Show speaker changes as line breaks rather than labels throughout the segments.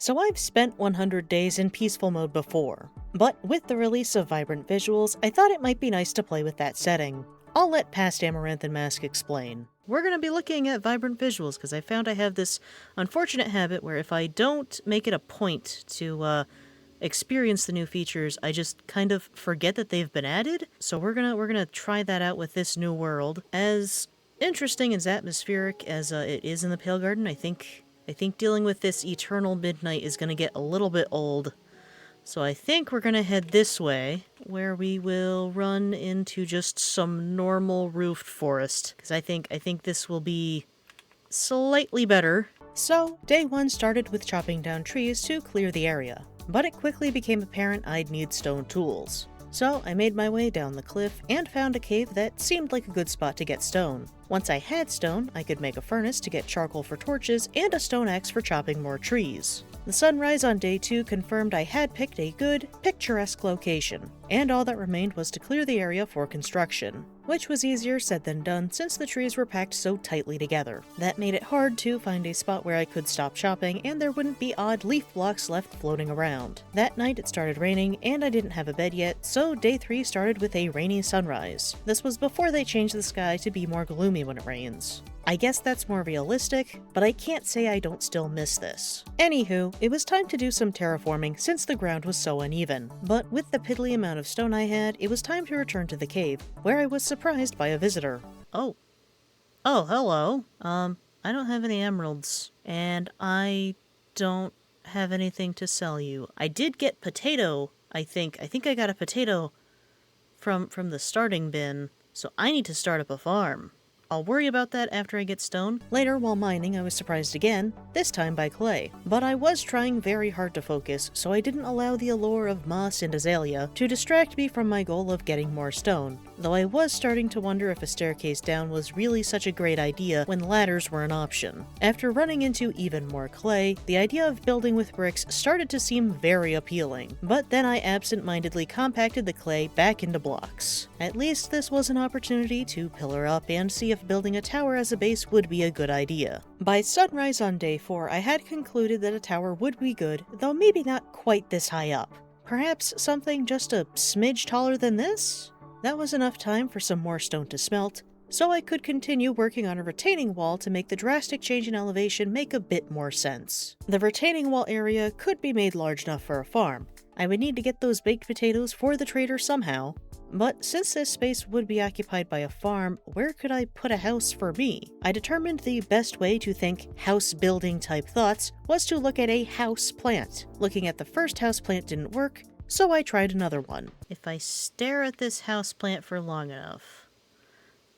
So I've spent 100 days in peaceful mode before, but with the release of Vibrant Visuals, I thought it might be nice to play with that setting. I'll let past Amaranth and Mask explain. We're going to be looking at Vibrant Visuals because I found I have this unfortunate habit where if I don't make it a point to experience the new features, I just kind of forget that they've been added. So we're gonna try that out with this new world. As interesting and atmospheric as it is in the Pale Garden, I think dealing with this eternal midnight is going to get a little bit old. So I think we're going to head this way, where we will run into just some normal roofed forest. Because I think this will be slightly better. So, day one started with chopping down trees to clear the area. But it quickly became apparent I'd need stone tools. So I made my way down the cliff and found a cave that seemed like a good spot to get stone. Once I had stone, I could make a furnace to get charcoal for torches and a stone axe for chopping more trees. The sunrise on day 2 confirmed I had picked a good, picturesque location, and all that remained was to clear the area for construction, which was easier said than done since the trees were packed so tightly together. That made it hard to find a spot where I could stop chopping and there wouldn't be odd leaf blocks left floating around. That night it started raining and I didn't have a bed yet, so day 3 started with a rainy sunrise. This was before they changed the sky to be more gloomy when it rains. I guess that's more realistic, but I can't say I don't still miss this. Anywho, it was time to do some terraforming since the ground was so uneven. But with the piddly amount of stone I had, it was time to return to the cave, where I was surprised by a visitor. Oh, hello. I don't have any emeralds, and I don't have anything to sell you. I did get potato, I think. I think I got a potato from the starting bin, so I need to start up a farm. I'll worry about that after I get stone. Later, while mining, I was surprised again, this time by clay. But I was trying very hard to focus, so I didn't allow the allure of moss and azalea to distract me from my goal of getting more stone, though I was starting to wonder if a staircase down was really such a great idea when ladders were an option. After running into even more clay, the idea of building with bricks started to seem very appealing, but then I absent-mindedly compacted the clay back into blocks. At least this was an opportunity to pillar up and see if building a tower as a base would be a good idea. By sunrise on day 4, I had concluded that a tower would be good, though maybe not quite this high up. Perhaps something just a smidge taller than this? That was enough time for some more stone to smelt, so I could continue working on a retaining wall to make the drastic change in elevation make a bit more sense. The retaining wall area could be made large enough for a farm. I would need to get those baked potatoes for the trader somehow, but since this space would be occupied by a farm, where could I put a house for me? I determined the best way to think house building type thoughts was to look at a house plant. Looking at the first house plant didn't work, so I tried another one. If I stare at this house plant for long enough,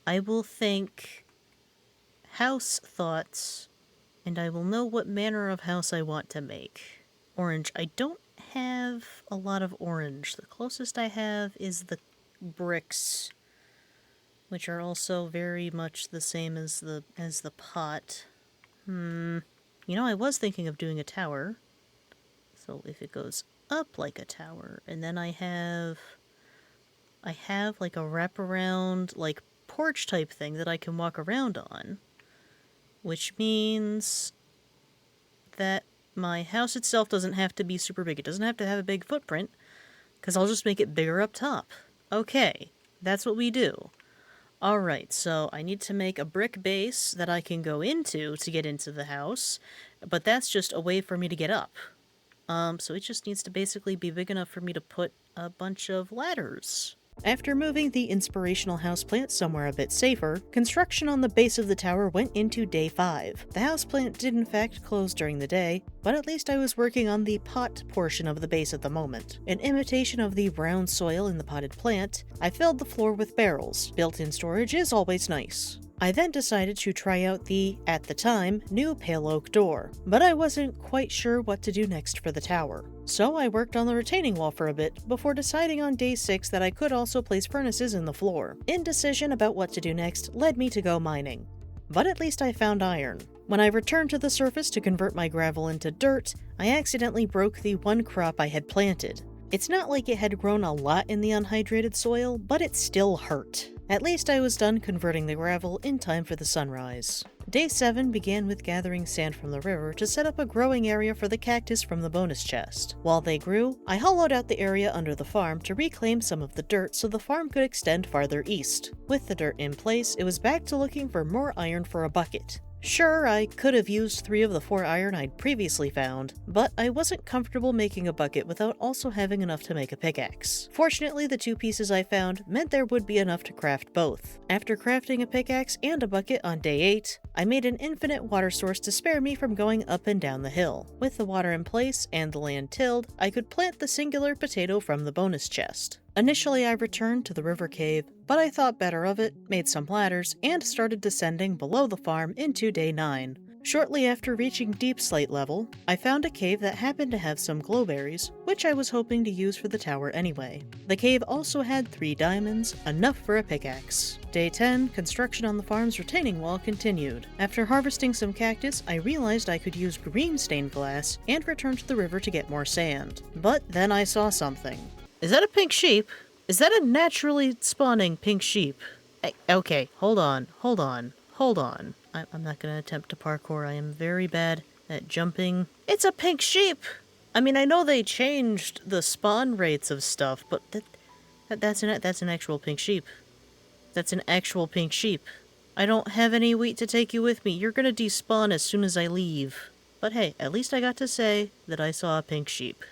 I will think house thoughts, and I will know what manner of house I want to make. Orange. I don't have a lot of orange. The closest I have is the bricks, which are also very much the same as the pot. You know, I was thinking of doing a tower. So if it goes up like a tower, and then I have like a wraparound, like porch type thing that I can walk around on, which means that my house itself doesn't have to be super big. It doesn't have to have a big footprint, because I'll just make it bigger up top. Okay, that's what we do. Alright, so I need to make a brick base that I can go into to get into the house, but that's just a way for me to get up. So it just needs to basically be big enough for me to put a bunch of ladders. After moving the inspirational houseplant somewhere a bit safer, construction on the base of the tower went into day 5. The houseplant did in fact close during the day, but at least I was working on the pot portion of the base at the moment. In imitation of the brown soil in the potted plant, I filled the floor with barrels. Built-in storage is always nice. I then decided to try out the, at the time, new pale oak door, but I wasn't quite sure what to do next for the tower. So I worked on the retaining wall for a bit before deciding on day 6 that I could also place furnaces in the floor. Indecision about what to do next led me to go mining. But at least I found iron. When I returned to the surface to convert my gravel into dirt, I accidentally broke the one crop I had planted. It's not like it had grown a lot in the unhydrated soil, but it still hurt. At least I was done converting the gravel in time for the sunrise. Day 7 began with gathering sand from the river to set up a growing area for the cactus from the bonus chest. While they grew, I hollowed out the area under the farm to reclaim some of the dirt so the farm could extend farther east. With the dirt in place, it was back to looking for more iron for a bucket. Sure, I could have used 3 of the 4 iron I'd previously found, but I wasn't comfortable making a bucket without also having enough to make a pickaxe. Fortunately, the 2 pieces I found meant there would be enough to craft both. After crafting a pickaxe and a bucket on day 8, I made an infinite water source to spare me from going up and down the hill. With the water in place and the land tilled, I could plant the singular potato from the bonus chest. Initially, I returned to the river cave, but I thought better of it, made some ladders, and started descending below the farm into day 9. Shortly after reaching deep slate level, I found a cave that happened to have some glowberries, which I was hoping to use for the tower anyway. The cave also had 3 diamonds, enough for a pickaxe. Day 10, construction on the farm's retaining wall continued. After harvesting some cactus, I realized I could use green stained glass and return to the river to get more sand. But then I saw something. Is that a pink sheep? Is that a naturally spawning pink sheep? Okay, hold on. I'm not going to attempt to parkour. I am very bad at jumping. It's a pink sheep! I mean, I know they changed the spawn rates of stuff, but that's an actual pink sheep. That's an actual pink sheep. I don't have any wheat to take you with me. You're going to despawn as soon as I leave. But hey, at least I got to say that I saw a pink sheep.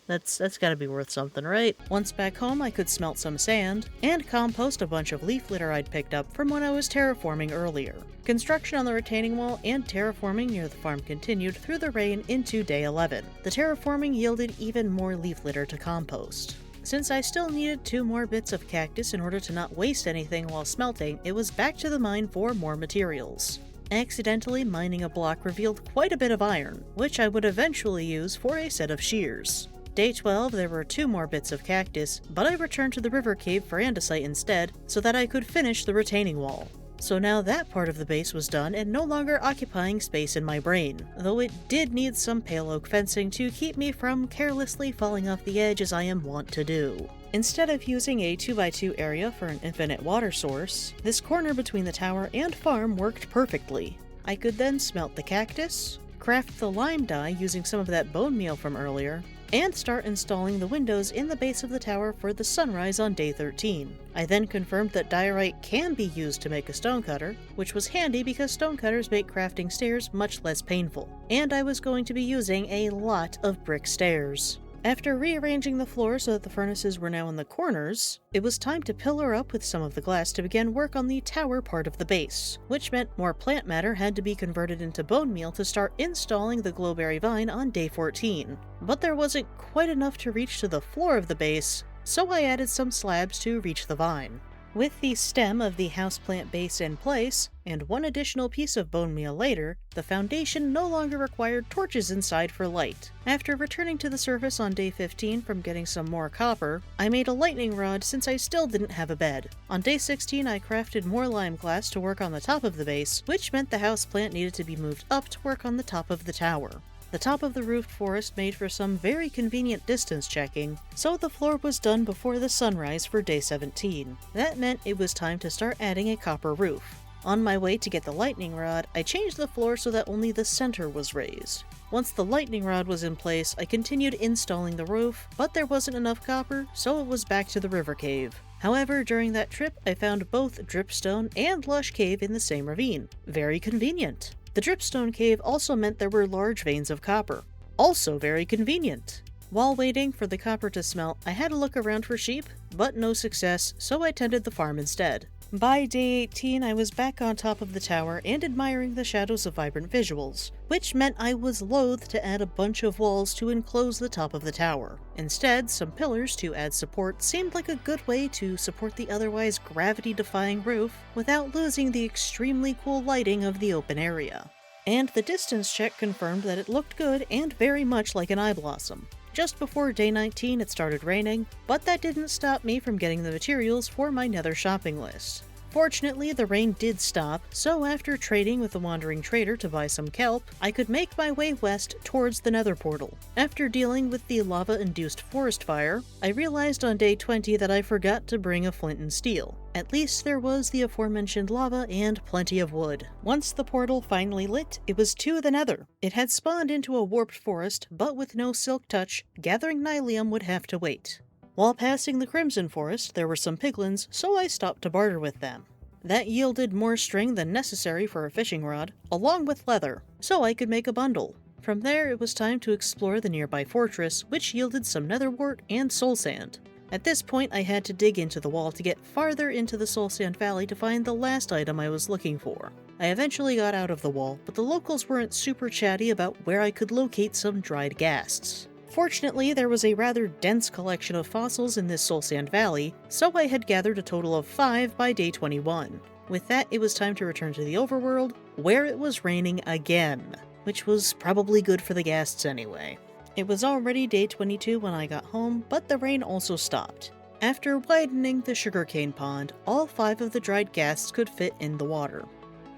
That's gotta be worth something, right? Once back home, I could smelt some sand and compost a bunch of leaf litter I'd picked up from when I was terraforming earlier. Construction on the retaining wall and terraforming near the farm continued through the rain into day 11. The terraforming yielded even more leaf litter to compost. Since I still needed 2 more bits of cactus in order to not waste anything while smelting, it was back to the mine for more materials. Accidentally mining a block revealed quite a bit of iron, which I would eventually use for a set of shears. Day 12, there were 2 more bits of cactus, but I returned to the river cave for andesite instead, so that I could finish the retaining wall. So now that part of the base was done and no longer occupying space in my brain, though it did need some pale oak fencing to keep me from carelessly falling off the edge as I am wont to do. Instead of using a 2x2 area for an infinite water source, this corner between the tower and farm worked perfectly. I could then smelt the cactus, craft the lime dye using some of that bone meal from earlier, and start installing the windows in the base of the tower for the sunrise on day 13. I then confirmed that diorite can be used to make a stonecutter, which was handy because stonecutters make crafting stairs much less painful, and I was going to be using a lot of brick stairs. After rearranging the floor so that the furnaces were now in the corners, it was time to pillar up with some of the glass to begin work on the tower part of the base, which meant more plant matter had to be converted into bone meal to start installing the glowberry vine on day 14. But there wasn't quite enough to reach to the floor of the base, so I added some slabs to reach the vine. With the stem of the houseplant base in place, and 1 additional piece of bone meal later, the foundation no longer required torches inside for light. After returning to the surface on day 15 from getting some more copper, I made a lightning rod since I still didn't have a bed. On day 16 I crafted more lime glass to work on the top of the base, which meant the houseplant needed to be moved up to work on the top of the tower. The top of the roofed forest made for some very convenient distance checking, so the floor was done before the sunrise for day 17. That meant it was time to start adding a copper roof. On my way to get the lightning rod, I changed the floor so that only the center was raised. Once the lightning rod was in place, I continued installing the roof, but there wasn't enough copper, so it was back to the river cave. However, during that trip, I found both dripstone and lush cave in the same ravine. Very convenient. The dripstone cave also meant there were large veins of copper. Also very convenient. While waiting for the copper to smelt, I had a look around for sheep, but no success, so I tended the farm instead. By day 18, I was back on top of the tower and admiring the shadows of vibrant visuals, which meant I was loath to add a bunch of walls to enclose the top of the tower. Instead, some pillars to add support seemed like a good way to support the otherwise gravity-defying roof without losing the extremely cool lighting of the open area. And the distance check confirmed that it looked good and very much like an eye blossom. Just before day 19 it started raining, but that didn't stop me from getting the materials for my Nether shopping list. Fortunately, the rain did stop, so after trading with the wandering trader to buy some kelp, I could make my way west towards the Nether portal. After dealing with the lava-induced forest fire, I realized on day 20 that I forgot to bring a flint and steel. At least there was the aforementioned lava and plenty of wood. Once the portal finally lit, it was to the Nether. It had spawned into a warped forest, but with no silk touch, gathering nylium would have to wait. While passing the Crimson Forest, there were some piglins, so I stopped to barter with them. That yielded more string than necessary for a fishing rod, along with leather, so I could make a bundle. From there, it was time to explore the nearby fortress, which yielded some nether wart and soul sand. At this point, I had to dig into the wall to get farther into the Soul Sand Valley to find the last item I was looking for. I eventually got out of the wall, but the locals weren't super chatty about where I could locate some dried ghasts. Fortunately, there was a rather dense collection of fossils in this Soul Sand Valley, so I had gathered a total of 5 by day 21. With that, it was time to return to the overworld, where it was raining again, which was probably good for the ghasts anyway. It was already day 22 when I got home, but the rain also stopped. After widening the sugarcane pond, all 5 of the dried ghasts could fit in the water.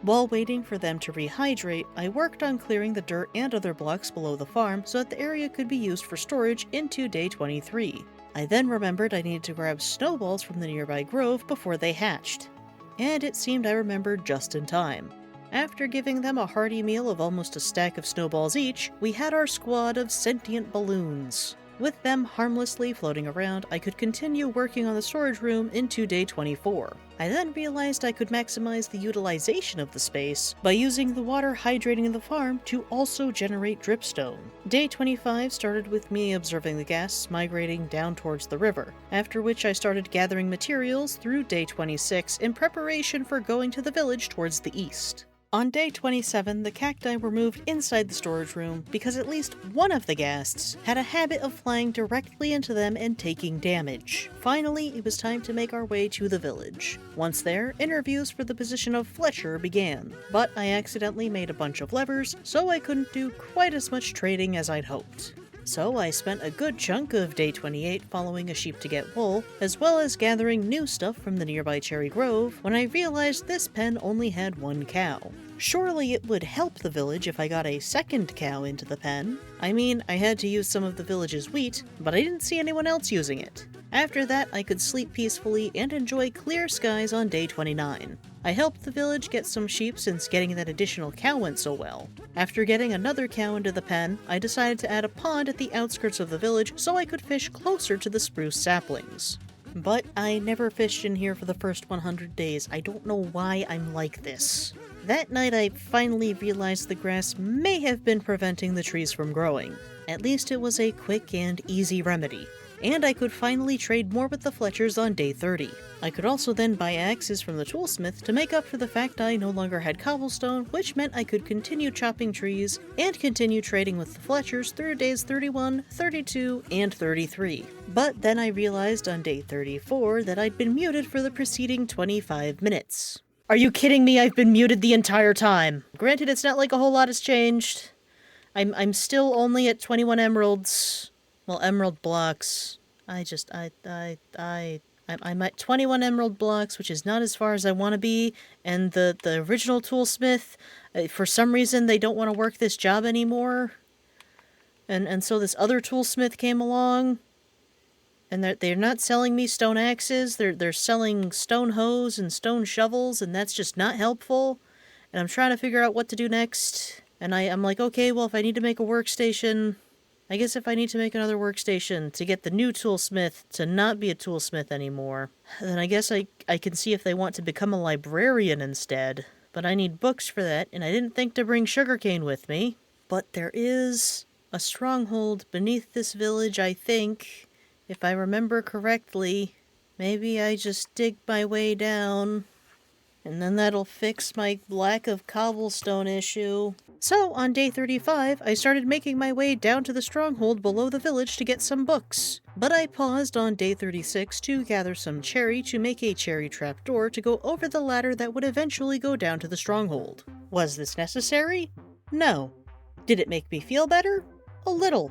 While waiting for them to rehydrate, I worked on clearing the dirt and other blocks below the farm so that the area could be used for storage into day 23. I then remembered I needed to grab snowballs from the nearby grove before they hatched. And it seemed I remembered just in time. After giving them a hearty meal of almost a stack of snowballs each, we had our squad of sentient balloons. With them harmlessly floating around, I could continue working on the storage room into day 24. I then realized I could maximize the utilization of the space by using the water hydrating the farm to also generate dripstone. Day 25 started with me observing the ghasts migrating down towards the river, after which I started gathering materials through day 26 in preparation for going to the village towards the east. On day 27, the cacti were moved inside the storage room because at least one of the ghasts had a habit of flying directly into them and taking damage. Finally, it was time to make our way to the village. Once there, interviews for the position of Fletcher began, but I accidentally made a bunch of levers, so I couldn't do quite as much trading as I'd hoped. So I spent a good chunk of day 28 following a sheep to get wool, as well as gathering new stuff from the nearby cherry grove, when I realized this pen only had 1 cow. Surely it would help the village if I got a second cow into the pen. I mean, I had to use some of the village's wheat, but I didn't see anyone else using it. After that, I could sleep peacefully and enjoy clear skies on day 29. I helped the village get some sheep since getting that additional cow went so well. After getting another cow into the pen, I decided to add a pond at the outskirts of the village so I could fish closer to the spruce saplings. But I never fished in here for the first 100 days. I don't know why I'm like this. That night I finally realized the grass may have been preventing the trees from growing. At least it was a quick and easy remedy. And I could finally trade more with the Fletchers on day 30. I could also then buy axes from the toolsmith to make up for the fact I no longer had cobblestone, which meant I could continue chopping trees and continue trading with the Fletchers through days 31, 32, and 33. But then I realized on day 34 that I'd been muted for the preceding 25 minutes. Are you kidding me? I've been muted the entire time. Granted, it's not like a whole lot has changed. I'm still only at 21 emeralds. Well, emerald blocks. I'm at 21 emerald blocks, which is not as far as I want to be, and the original toolsmith, for some reason they don't want to work this job anymore, and so this other toolsmith came along, and they're not selling me stone axes, they're selling stone hoes and stone shovels, and that's just not helpful, and I'm trying to figure out what to do next, and I'm like, okay, well, if I need to make a workstation, I guess if I need to make another workstation to get the new toolsmith to not be a toolsmith anymore, then I guess I can see if they want to become a librarian instead. But I need books for that, and I didn't think to bring sugarcane with me. But there is a stronghold beneath this village, I think, if I remember correctly. Maybe I just dig my way down, and then that'll fix my lack of cobblestone issue. So, on day 35, I started making my way down to the stronghold below the village to get some books. But I paused on day 36 to gather some cherry to make a cherry trapdoor to go over the ladder that would eventually go down to the stronghold. Was this necessary? No. Did it make me feel better? A little.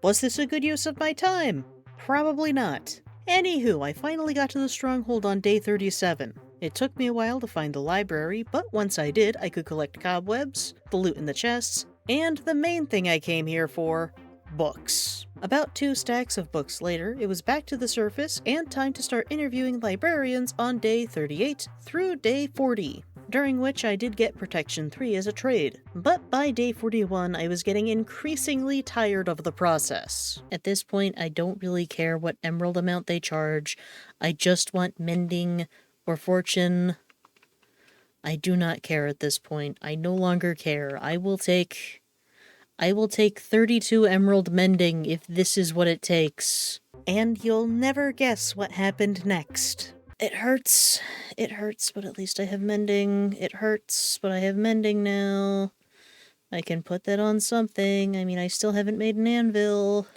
Was this a good use of my time? Probably not. Anywho, I finally got to the stronghold on day 37. It took me a while to find the library, but once I did, I could collect cobwebs, the loot in the chests, and the main thing I came here for, books. About 2 stacks of books later, it was back to the surface and time to start interviewing librarians on day 38 through day 40, during which I did get Protection 3 as a trade. But by day 41, I was getting increasingly tired of the process. At this point, I don't really care what emerald amount they charge. I just want mending or fortune. I do not care at this point. I no longer care. I will take 32 emerald mending if this is what it takes. And you'll never guess what happened next. It hurts, but at least I have mending. It hurts, but I have mending now. I can put that on something. I mean, I still haven't made an anvil.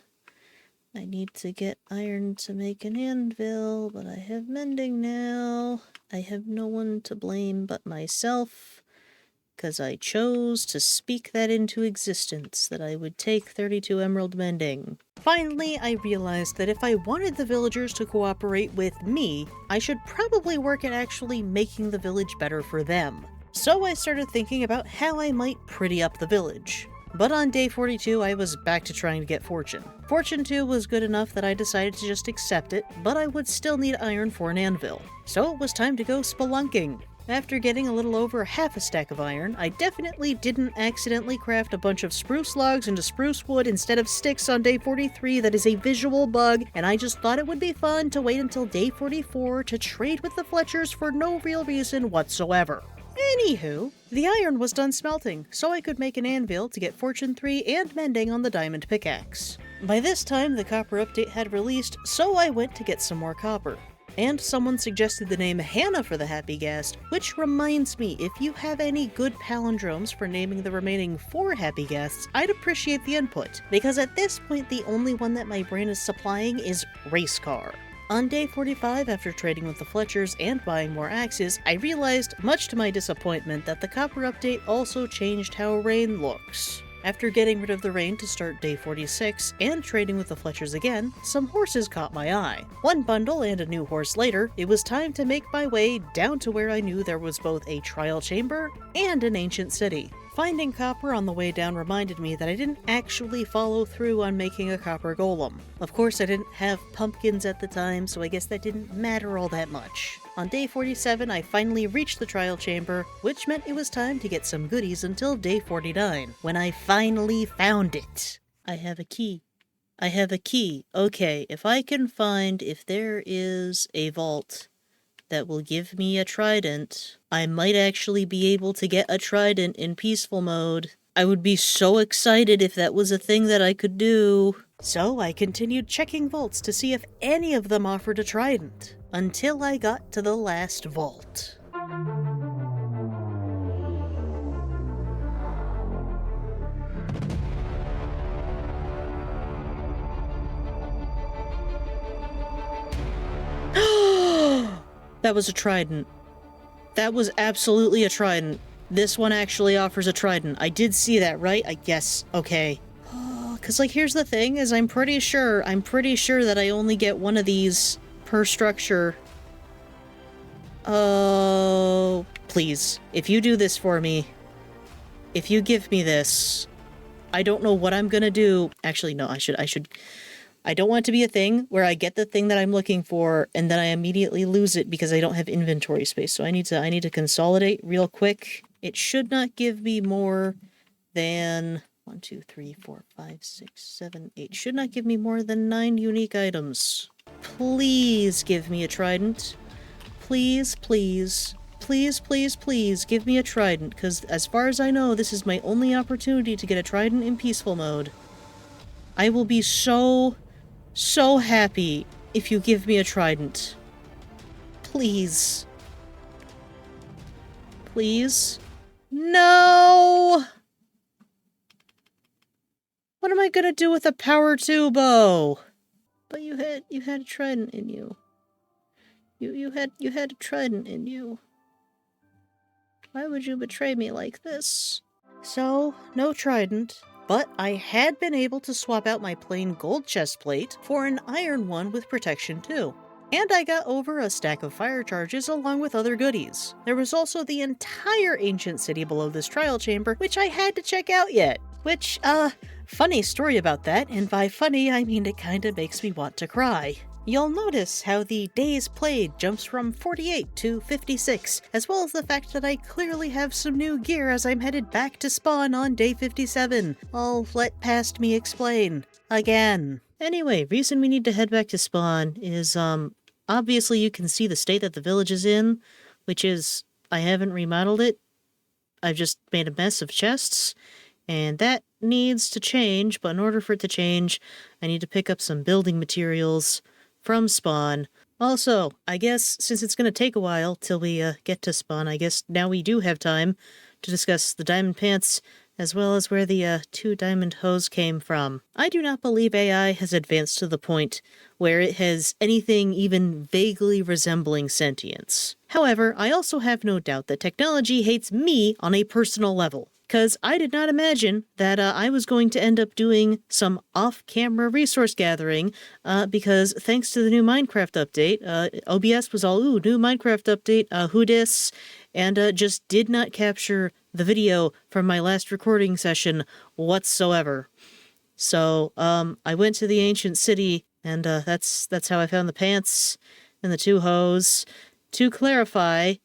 I need to get iron to make an anvil, but I have mending now. I have no one to blame but myself, because I chose to speak that into existence, that I would take 32 emerald mending. Finally, I realized that if I wanted the villagers to cooperate with me, I should probably work at actually making the village better for them. So I started thinking about how I might pretty up the village. But on day 42, I was back to trying to get fortune. Fortune 2 was good enough that I decided to just accept it, but I would still need iron for an anvil. So it was time to go spelunking. After getting a little over half a stack of iron, I definitely didn't accidentally craft a bunch of spruce logs into spruce wood instead of sticks on day 43. That is a visual bug, and I just thought it would be fun to wait until day 44 to trade with the Fletchers for no real reason whatsoever. Anywho, the iron was done smelting, so I could make an anvil to get Fortune 3 and mending on the diamond pickaxe. By this time, the copper update had released, so I went to get some more copper. And someone suggested the name Hannah for the happy ghast, which reminds me, if you have any good palindromes for naming the remaining 4 happy ghasts, I'd appreciate the input, because at this point the only one that my brain is supplying is race car. On day 45, after trading with the Fletchers and buying more axes, I realized, much to my disappointment, that the copper update also changed how rain looks. After getting rid of the rain to start day 46, and trading with the Fletchers again, some horses caught my eye. 1 bundle and a new horse later, it was time to make my way down to where I knew there was both a trial chamber and an ancient city. Finding copper on the way down reminded me that I didn't actually follow through on making a copper golem. Of course, I didn't have pumpkins at the time, so I guess that didn't matter all that much. On day 47, I finally reached the trial chamber, which meant it was time to get some goodies until day 49, when I finally found it. I have a key. Okay, if I can find if there is a vault that will give me a trident, I might actually be able to get a trident in peaceful mode. I would be so excited if that was a thing that I could do. So I continued checking vaults to see if any of them offered a trident, until I got to the last vault. That was a trident. That was absolutely a trident. This one actually offers a trident. I did see that, right? I guess. Okay. Cause like here's the thing, is I'm pretty sure that I only get one of these per structure. Oh, please. If you do this for me, if you give me this, I don't know what I'm gonna do. Actually, no, I don't want it to be a thing where I get the thing that I'm looking for and then I immediately lose it because I don't have inventory space. So I need to consolidate real quick. It should not give me more than 1, 2, 3, 4, 5, 6, 7, 8. Should not give me more than 9 unique items. Please give me a trident. Please, please. Please, please, please give me a trident, because as far as I know, this is my only opportunity to get a trident in peaceful mode. I will be so happy if you give me a trident. Please. Please? No! What am I gonna do with a power 2 bow? But you had a trident in you. You had a trident in you. Why would you betray me like this? So, no trident. But I had been able to swap out my plain gold chest plate for an iron one with protection 2. and I got over a stack of fire charges along with other goodies. There was also the entire ancient city below this trial chamber, which I had to check out yet. Which, funny story about that, and by funny I mean it kinda makes me want to cry. You'll notice how the days played jumps from 48 to 56, as well as the fact that I clearly have some new gear as I'm headed back to spawn on day 57. I'll let past me explain. Again. Anyway, reason we need to head back to spawn is, obviously you can see the state that the village is in, which is, I haven't remodeled it. I've just made a mess of chests, and that needs to change, but in order for it to change, I need to pick up some building materials from spawn. Also, I guess since it's going to take a while till we get to spawn, I guess now we do have time to discuss the diamond pants as well as where the 2 diamond hose came from. I do not believe AI has advanced to the point where it has anything even vaguely resembling sentience. However, I also have no doubt that technology hates me on a personal level. Because I did not imagine that I was going to end up doing some off-camera resource gathering, because thanks to the new Minecraft update, OBS was all, ooh, new Minecraft update, who dis, and just did not capture the video from my last recording session whatsoever. So, I went to the ancient city, and that's how I found the pants and the 2 hose. To clarify,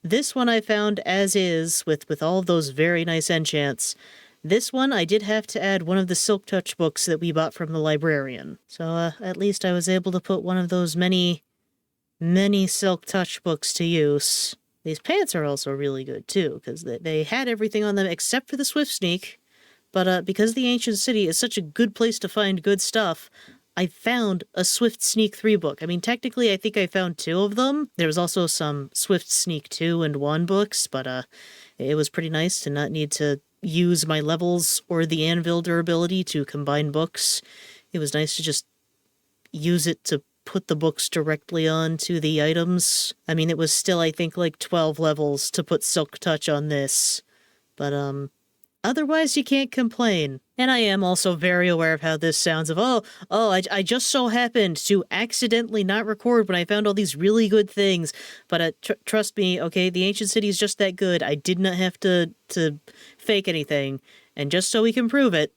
this one I found as is, with all of those very nice enchants. This one I did have to add one of the Silk Touch books that we bought from the librarian. So at least I was able to put one of those many Silk Touch books to use. These pants are also really good too, because they had everything on them except for the Swift Sneak. But because the ancient city is such a good place to find good stuff, I found a Swift Sneak 3 book. I mean, technically, I think I found 2 of them. There was also some Swift Sneak 2 and 1 books, but it was pretty nice to not need to use my levels or the anvil durability to combine books. It was nice to just use it to put the books directly onto the items. I mean, it was still, I think, like 12 levels to put Silk Touch on this. But, otherwise, you can't complain. And I am also very aware of how this sounds of, I just so happened to accidentally not record when I found all these really good things. But trust me, okay, the ancient city is just that good. I did not have to fake anything. And just so we can prove it,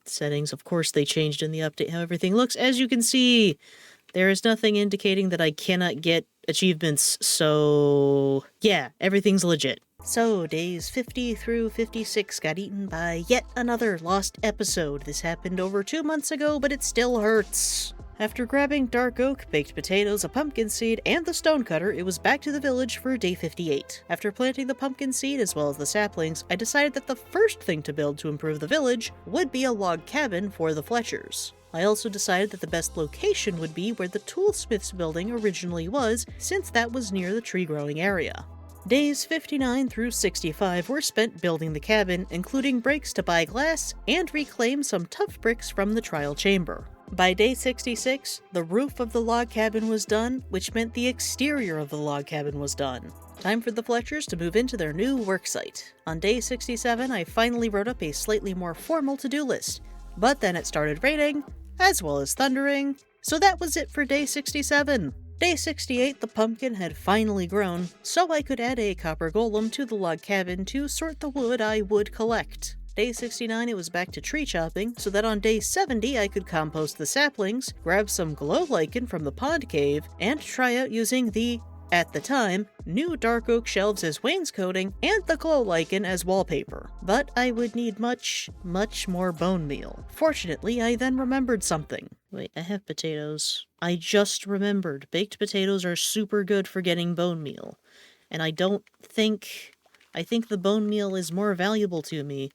settings, of course, they changed in the update how everything looks. As you can see, there is nothing indicating that I cannot get achievements, so yeah, everything's legit. So, days 50 through 56 got eaten by yet another lost episode. This happened over 2 months ago, but it still hurts. After grabbing dark oak, baked potatoes, a pumpkin seed, and the stonecutter, it was back to the village for day 58. After planting the pumpkin seed as well as the saplings, I decided that the first thing to build to improve the village would be a log cabin for the Fletchers. I also decided that the best location would be where the toolsmith's building originally was, since that was near the tree-growing area. Days 59 through 65 were spent building the cabin, including breaks to buy glass and reclaim some tough bricks from the trial chamber. By day 66, the roof of the log cabin was done, which meant the exterior of the log cabin was done. Time for the Fletchers to move into their new worksite. On day 67, I finally wrote up a slightly more formal to-do list, but then it started raining, as well as thundering, so that was it for day 67. Day 68, the pumpkin had finally grown, so I could add a copper golem to the log cabin to sort the wood I would collect. Day 69, it was back to tree chopping, so that on day 70 I could compost the saplings, grab some glow lichen from the pond cave, and try out using the, at the time, new dark oak shelves as wainscoting and the glow lichen as wallpaper. But I would need much more bone meal. Fortunately, I then remembered something. Wait, I have potatoes. I just remembered. Baked potatoes are super good for getting bone meal. And I think the bone meal is more valuable to me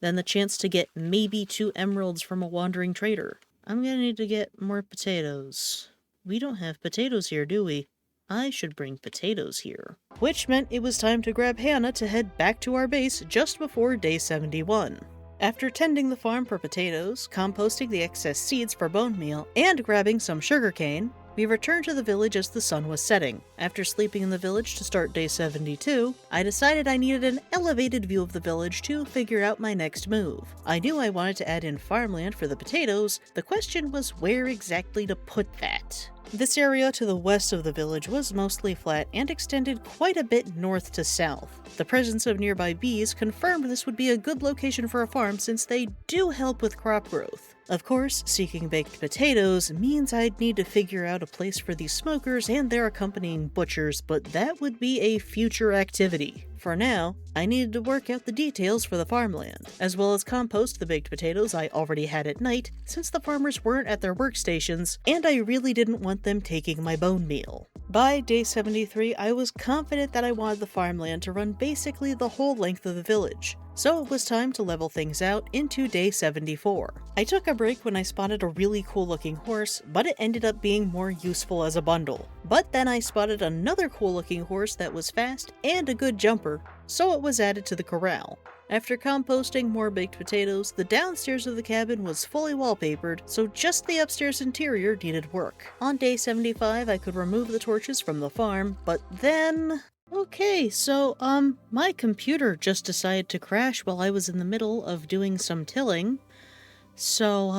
than the chance to get maybe 2 emeralds from a wandering trader. I'm gonna need to get more potatoes. We don't have potatoes here, do we? I should bring potatoes here. Which meant it was time to grab Hannah to head back to our base just before day 71. After tending the farm for potatoes, composting the excess seeds for bone meal, and grabbing some sugarcane, We returned to the village as the sun was setting. After sleeping in the village to start day 72, I decided I needed an elevated view of the village to figure out my next move. I knew I wanted to add in farmland for the potatoes. The question was where exactly to put that. This area to the west of the village was mostly flat and extended quite a bit north to south. The presence of nearby bees confirmed this would be a good location for a farm since they do help with crop growth. Of course, seeking baked potatoes means I'd need to figure out a place for these smokers and their accompanying butchers, but that would be a future activity. For now, I needed to work out the details for the farmland, as well as compost the baked potatoes I already had at night, since the farmers weren't at their workstations, and I really didn't want them taking my bone meal. By day 73, I was confident that I wanted the farmland to run basically the whole length of the village, so it was time to level things out into day 74. I took a break when I spotted a really cool looking horse, but it ended up being more useful as a bundle. But then I spotted another cool looking horse that was fast and a good jumper, so it was added to the corral. After composting more baked potatoes, the downstairs of the cabin was fully wallpapered, so just the upstairs interior needed work. On day 75, I could remove the torches from the farm, but then... Okay, so, my computer just decided to crash while I was in the middle of doing some tilling. So,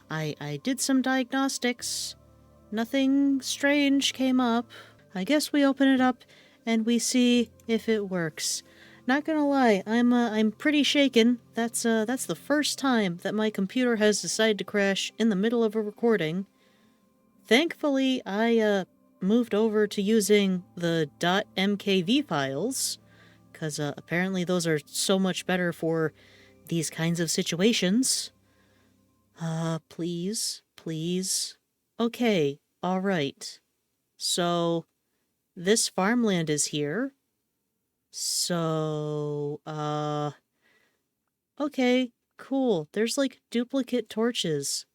I did some diagnostics. Nothing strange came up. I guess we open it up and we see if it works. Not gonna lie, I'm pretty shaken. That's the first time that my computer has decided to crash in the middle of a recording. Thankfully, I, moved over to using the .mkv files, because apparently those are so much better for these kinds of situations. Please. Okay, alright. So, this farmland is here. So, okay, cool. There's like duplicate torches.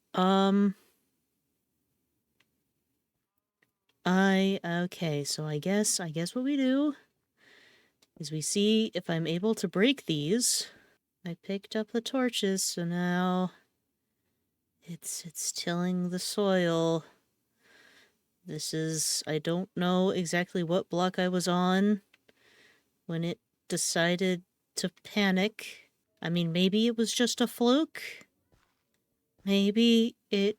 Okay, so I guess what we do is we see if I'm able to break these. I picked up the torches, so now it's tilling the soil. This is, I don't know exactly what block I was on when it decided to panic. I mean, maybe it was just a fluke. Maybe it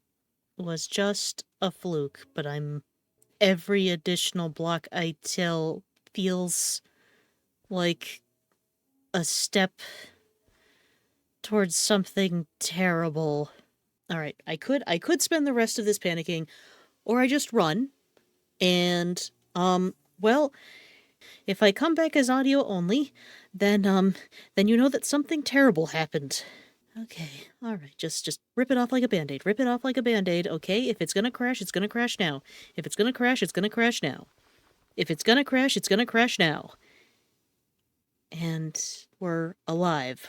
was just a fluke, but every additional block I till feels like a step towards something terrible. Alright, I could spend the rest of this panicking, or I just run, and, well, if I come back as audio only, then you know that something terrible happened. Okay, alright, just rip it off like a band-aid, rip it off like a band-aid, okay? If it's gonna crash, it's gonna crash now. If it's gonna crash, it's gonna crash now. If it's gonna crash, it's gonna crash now. And we're alive.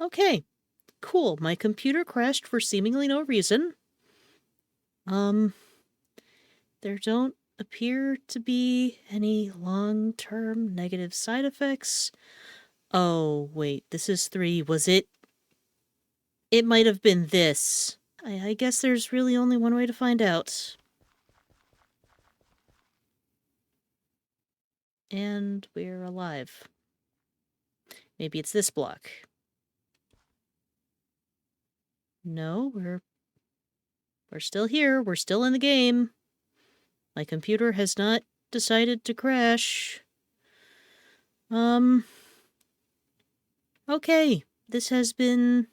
Okay, cool, my computer crashed for seemingly no reason. There don't appear to be any long-term negative side effects. Oh, wait, this is 3. Was it? It might have been this. I guess there's really only one way to find out. And we're alive. Maybe it's this block. No, we're still here. We're still in the game. My computer has not decided to crash. Okay, this has been,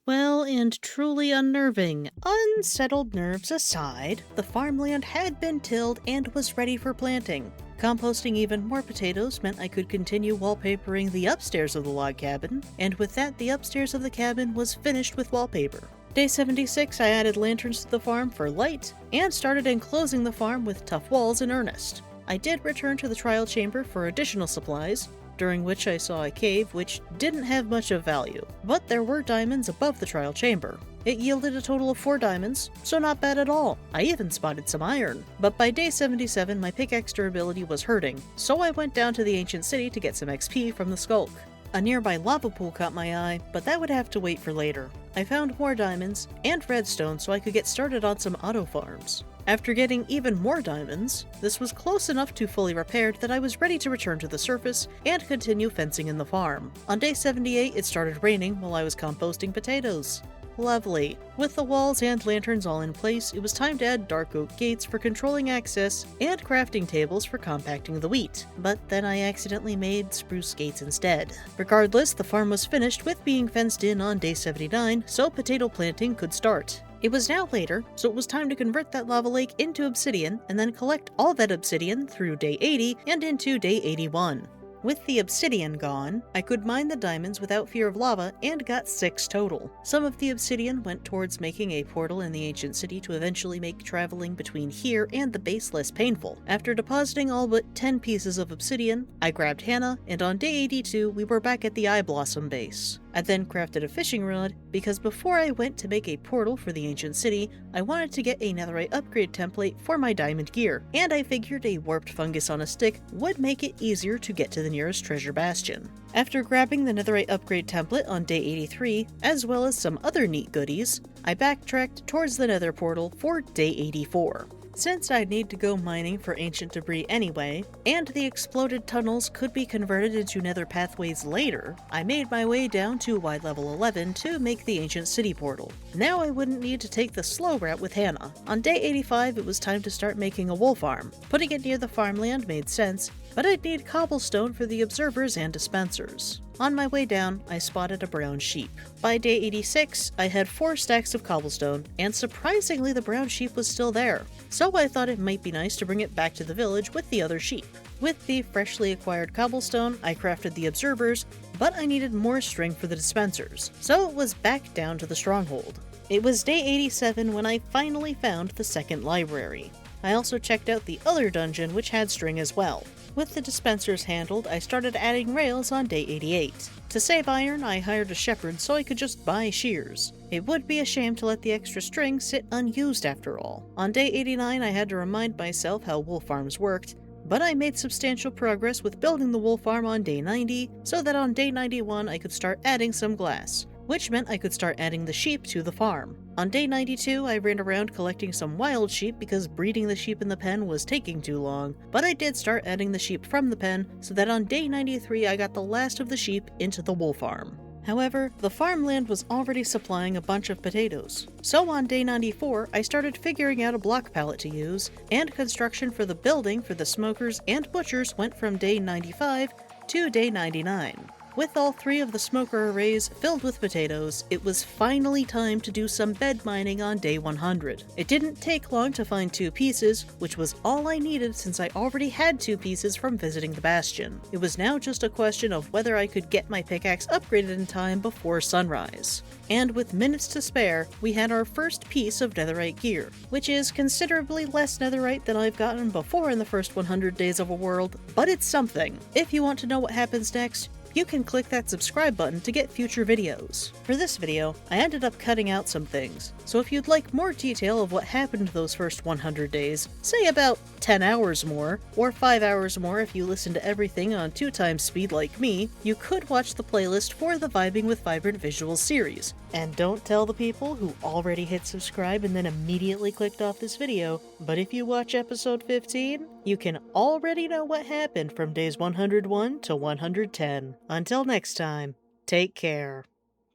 well and truly unnerving. Unsettled nerves aside, the farmland had been tilled and was ready for planting. Composting even more potatoes meant I could continue wallpapering the upstairs of the log cabin, and with that the upstairs of the cabin was finished with wallpaper. Day 76, I added lanterns to the farm for light, and started enclosing the farm with tough walls in earnest. I did return to the trial chamber for additional supplies, during which I saw a cave which didn't have much of value, but there were diamonds above the trial chamber. It yielded a total of 4 diamonds, so not bad at all. I even spotted some iron. But by day 77, my pickaxe durability was hurting, so I went down to the ancient city to get some XP from the skulk. A nearby lava pool caught my eye, but that would have to wait for later. I found more diamonds and redstone so I could get started on some auto farms. After getting even more diamonds, this was close enough to fully repaired that I was ready to return to the surface and continue fencing in the farm. On day 78, it started raining while I was composting potatoes. Lovely. With the walls and lanterns all in place, it was time to add dark oak gates for controlling access and crafting tables for compacting the wheat. But then I accidentally made spruce gates instead. Regardless, the farm was finished with being fenced in on day 79, so potato planting could start. It was now later, so it was time to convert that lava lake into obsidian and then collect all that obsidian through day 80 and into day 81. With the obsidian gone, I could mine the diamonds without fear of lava and got 6 total. Some of the obsidian went towards making a portal in the ancient city to eventually make traveling between here and the base less painful. After depositing all but 10 pieces of obsidian, I grabbed Hannah, and on day 82 we were back at the Eye Blossom base. I then crafted a fishing rod, because before I went to make a portal for the ancient city, I wanted to get a netherite upgrade template for my diamond gear, and I figured a warped fungus on a stick would make it easier to get to the nearest treasure bastion. After grabbing the netherite upgrade template on day 83, as well as some other neat goodies, I backtracked towards the nether portal for day 84. Since I'd need to go mining for ancient debris anyway, and the exploded tunnels could be converted into nether pathways later, I made my way down to wide level 11 to make the ancient city portal. Now I wouldn't need to take the slow route with Hannah. On day 85 it was time to start making a wool farm. Putting it near the farmland made sense, but I'd need cobblestone for the observers and dispensers. On my way down, I spotted a brown sheep. By day 86, I had 4 stacks of cobblestone, and surprisingly the brown sheep was still there, so I thought it might be nice to bring it back to the village with the other sheep. With the freshly acquired cobblestone, I crafted the observers, but I needed more string for the dispensers, so it was back down to the Stronghold. It was day 87 when I finally found the second library. I also checked out the other dungeon, which had string as well. With the dispensers handled, I started adding rails on day 88. To save iron, I hired a shepherd so I could just buy shears. It would be a shame to let the extra string sit unused after all. On day 89, I had to remind myself how wool farms worked, but I made substantial progress with building the wool farm on day 90, so that on day 91 I could start adding some glass, which meant I could start adding the sheep to the farm. On day 92, I ran around collecting some wild sheep because breeding the sheep in the pen was taking too long, but I did start adding the sheep from the pen, so that on day 93 I got the last of the sheep into the wool farm. However, the farmland was already supplying a bunch of potatoes, so on day 94 I started figuring out a block pallet to use, and construction for the building for the smokers and butchers went from day 95 to day 99. With all 3 of the smoker arrays filled with potatoes, it was finally time to do some bed mining on day 100. It didn't take long to find 2 pieces, which was all I needed since I already had 2 pieces from visiting the bastion. It was now just a question of whether I could get my pickaxe upgraded in time before sunrise. And with minutes to spare, we had our first piece of netherite gear, which is considerably less netherite than I've gotten before in the first 100 days of a world, but it's something. If you want to know what happens next, you can click that subscribe button to get future videos. For this video, I ended up cutting out some things, so if you'd like more detail of what happened those first 100 days, say about 10 hours more, or 5 hours more if you listen to everything on 2 times speed like me, you could watch the playlist for the Vibing with Vibrant Visuals series. And don't tell the people who already hit subscribe and then immediately clicked off this video, but if you watch episode 15, you can already know what happened from days 101 to 110. Until next time, take care.